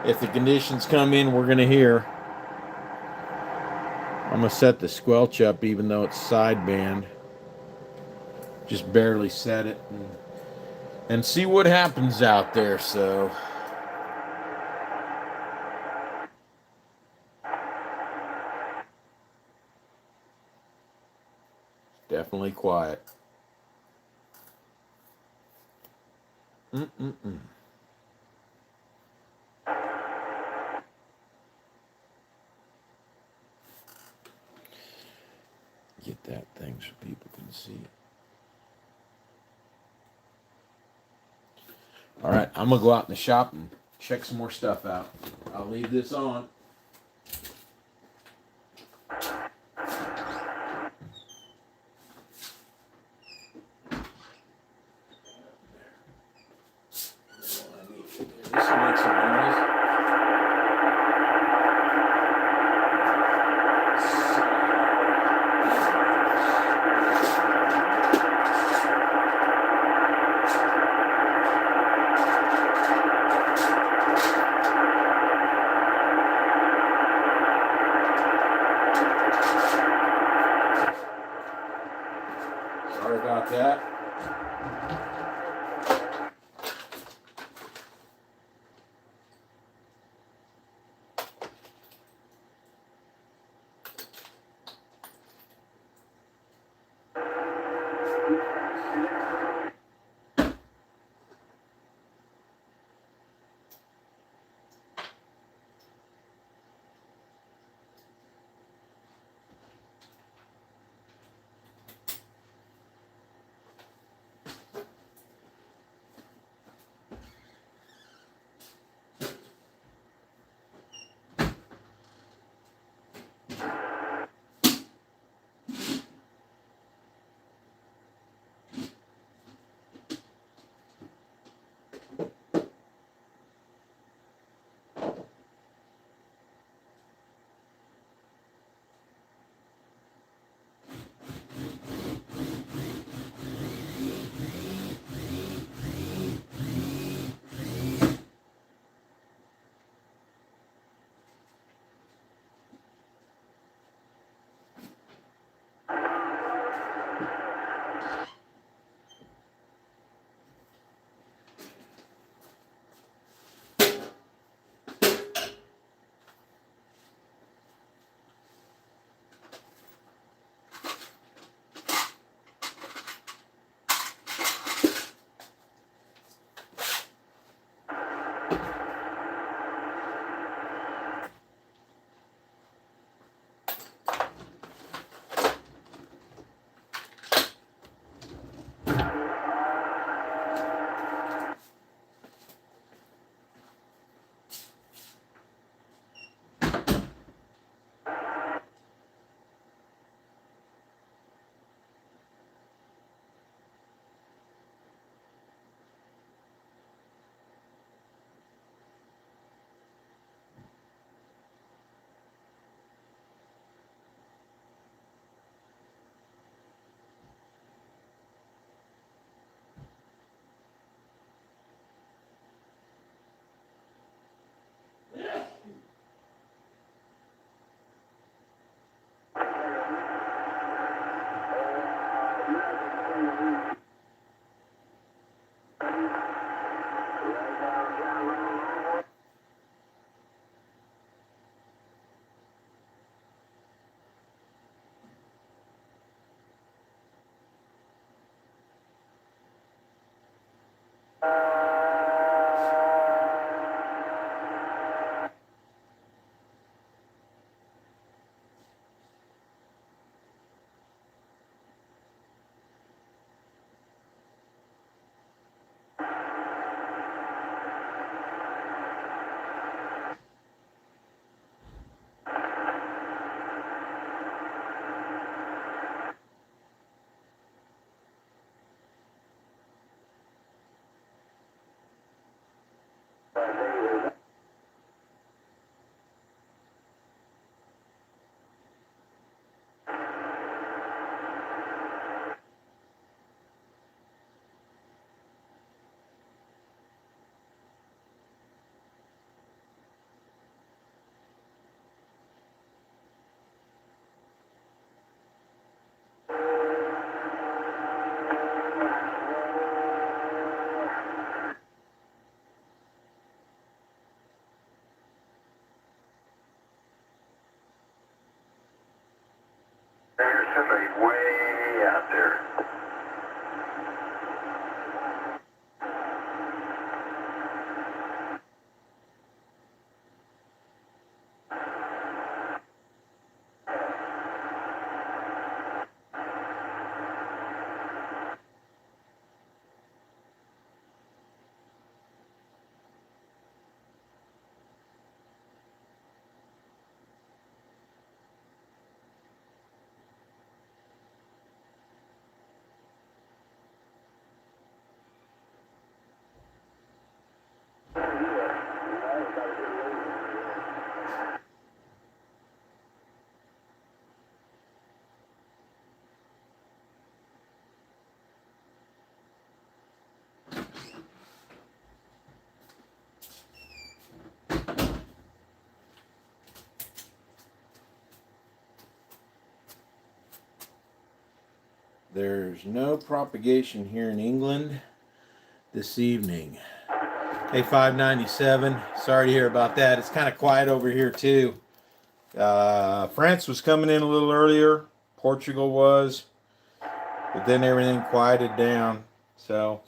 If the conditions come in, we're going to hear. I'm going to set the squelch up even though it's sideband. Just barely set it and see what happens out there, so... Definitely quiet. Mm-mm-mm. Get that thing so people can see it. All right, I'm going to go out in the shop and check some more stuff out. I'll leave this on. This will make some noise. Sorry about that. There's somebody way out there. There's no propagation here in England this evening. Hey, 597. Sorry to hear about that. It's kind of quiet over here too. France was coming in a little earlier. Portugal was, but then everything quieted down. So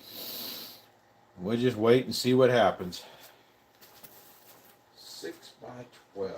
we'll just wait and see what happens. 6 by 12.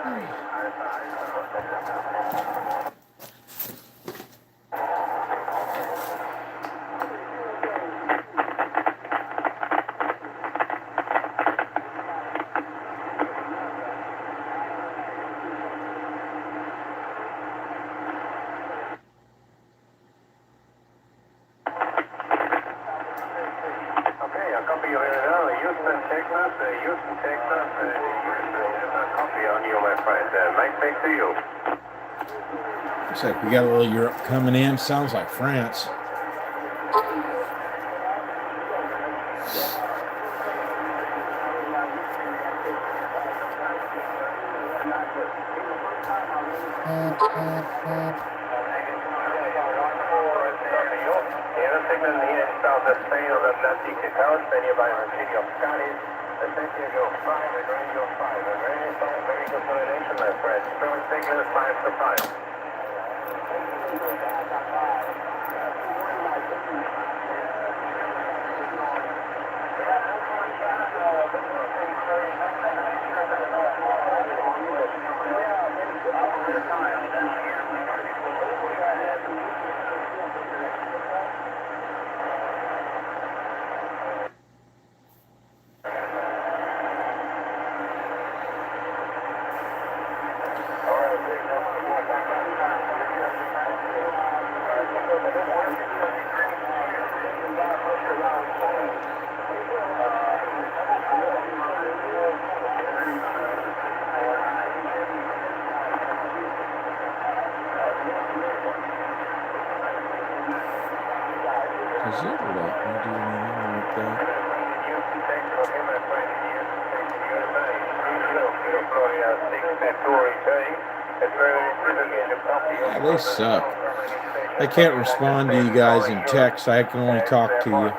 Copy you right now. Houston, Texas. Houston, Texas. Copy on you, my friend. Mike, thanks to you. Looks like we got a little Europe coming in. Sounds like France. Signal here in South Spain on the Atlantic coast, nearby the city of Cadiz, Santiago 5 and Radio 5. A very good coordination, my friend. Strong signal 5 to 5. Is it let me do anything like that? Yeah, they suck. I can't respond to you guys in text. I can only talk to you. Thank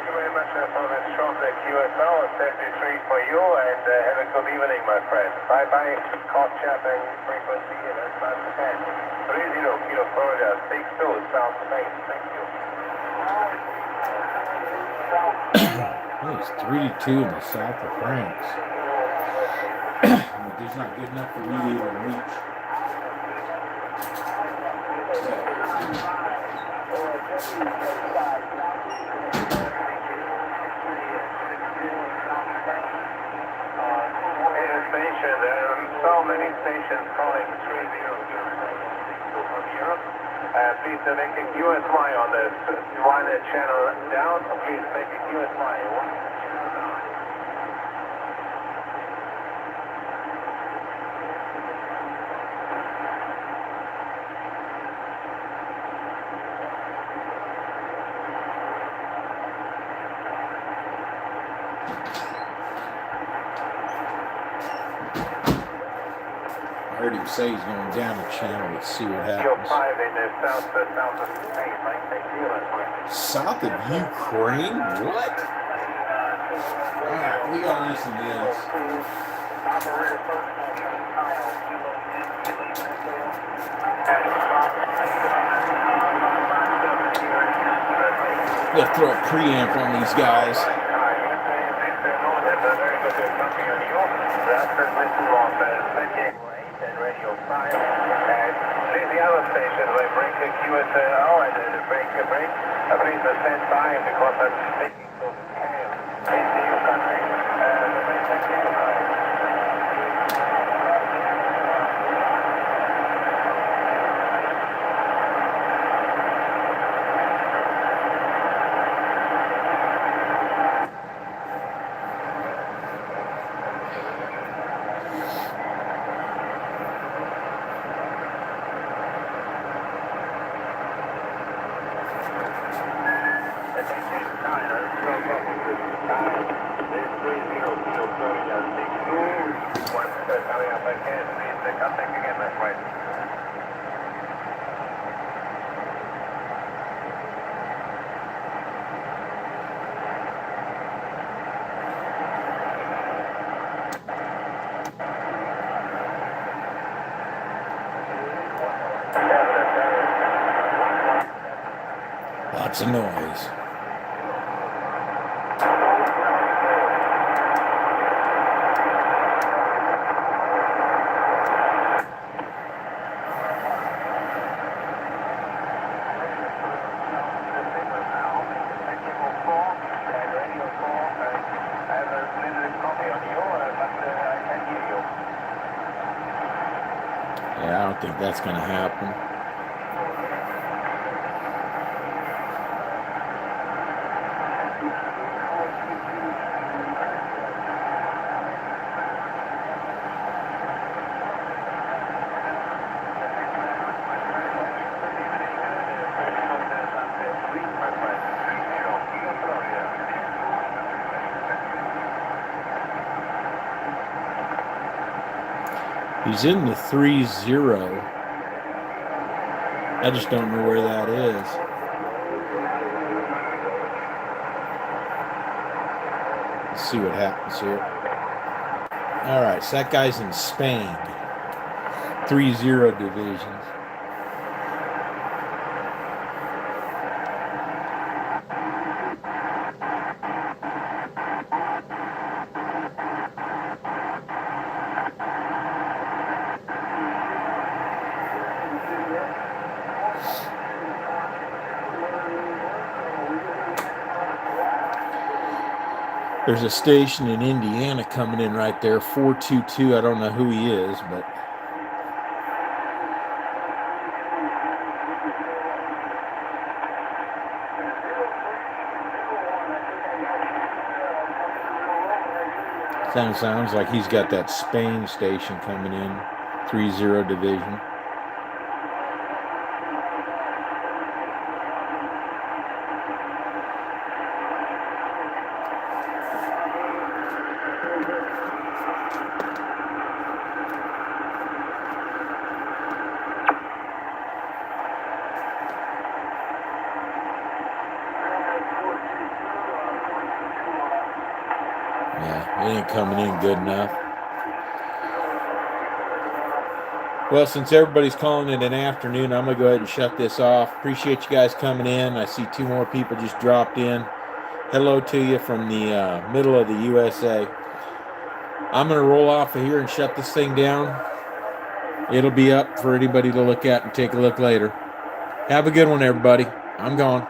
you very much for this short QSL. Safety 3 for you, and have a good evening, my friend. Bye-bye. Cost chapping frequency, and that's not 10. 30 Kilo Florida, 62 South Spain. Thank you. It's 3-2 in the south of France. It's not good enough for me to even reach. Station, there are so many stations calling 30 from Europe. Please make a QSY on the one channel down. Please make a QSY. I heard him say he's going down the channel. Let's see what happens. 5 in the south of Spain. South of Ukraine? What? Alright, we gotta listen to this. Let's throw a preamp on these guys. Radio 5, and please the other station will break a QSL and break a break. Please stand by because I'm speaking to in the EU country. Lots of noise. think that's going to happen. He's in the 3-0. I just don't know where that is. Let's see what happens here. All right, so that guy's in Spain. 3-0 divisions. There's a station in Indiana coming in right there, 422. I don't know who he is, but sounds like he's got that Spain station coming in, 3-0 division. Yeah, it ain't coming in good enough. Well, since everybody's calling it an afternoon, I'm going to go ahead and shut this off. Appreciate you guys coming in. I see 2 more people just dropped in. Hello to you from the middle of the USA. I'm going to roll off of here and shut this thing down. It'll be up for anybody to look at and take a look later. Have a good one, everybody. I'm gone.